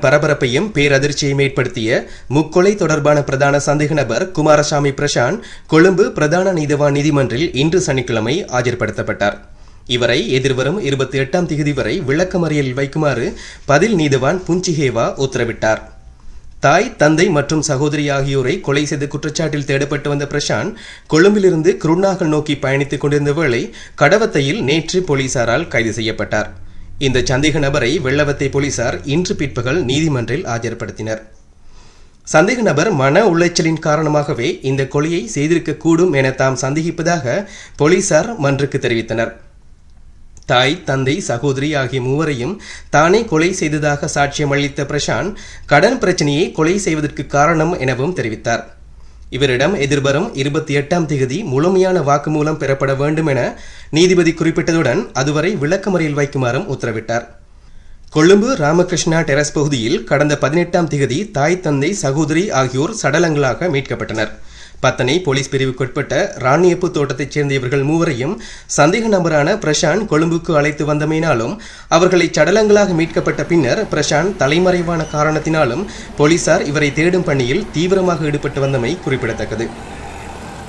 பரபரப்பையும் பேரதிர்ச்சியையும் ஏற்படுத்திய முக்கொலை தொடர்பான பிரதான சந்தேக நபர் குமாரசாமி பிரசாந்த் கொழும்பு பிரதான நீதிவான் நீதிமன்றில் இன்று சனிக்கிழமை ஆஜர்படுத்தப்பட்டார். இவரை எதிர்வரும் 28ஆம் தேதி வரை விளக்கமறியலில் வைக்குமாறு பதில் நீதிவான் புஞ்சிஹேவா உத்தரவிட்டார். தாய், தந்தை மற்றும் சகோதரி ஆகியோரை கொலை செய்த குற்றச்சாட்டில் தேடப்பட்டு வந்த பிரசாந்த் கொழும்பிலிருந்து குருநாகல் நோக்கி பயணித்துக் கொண்டிருந்த வேளை கடவத்தையில் நேற்று போலீசாரால் கைது செய்யப்பட்டார். இந்த சந்தேக நபரை வெள்ளவத்தை போலீசார் இன்று பிற்பகல் நீதிமன்றில் ஆஜர்படுத்தினர். சந்தேக நபர் மன உளைச்சலின் காரணமாகவே இந்த கொலையை செய்திருக்கக்கூடும் என தாம் சந்தேகிப்பதாக போலீசார் மன்றுக்கு தெரிவித்தனர். தாய், தந்தை, சகோதரி ஆகிய மூவரையும் தானே கொலை செய்ததாக சாட்சியம் அளித்த பிரசாந்த் கடன் பிரச்சனையை கொலை செய்வதற்கு காரணம் எனவும் தெரிவித்தார். இவரிடம் எதிர்வரும் 28ஆம் தேதி முழுமையான வாக்குமூலம் பெறப்பட வேண்டும் என நீதிபதி குறிப்பிட்டதுடன் அதுவரை விளக்கமறியல் வைக்குமாறும் உத்தரவிட்டார். கொழும்பு ராமகிருஷ்ணா டெரஸ் பகுதியில் கடந்த 18ஆம் தேதி தாய், தந்தை, சகோதரி ஆகியோர் சடலங்களாக மீட்கப்பட்டனர். பத்தனை போலீஸ் பிரிவுக்குட்பட்ட ராணியப்பு தோட்டத்தைச் சேர்ந்த இவர்கள் மூவரையும் சந்தேக நபரான பிரசாந்த் கொழும்புக்கு அழைத்து வந்தமையினாலும் அவர்களை சடலங்களாக மீட்கப்பட்ட பின்னர் பிரசாந்த் தலைமறைவான காரணத்தினாலும் போலீசார் இவரை தேடும் பணியில் தீவிரமாக ஈடுபட்டு வந்தமை குறிப்பிடத்தக்கது.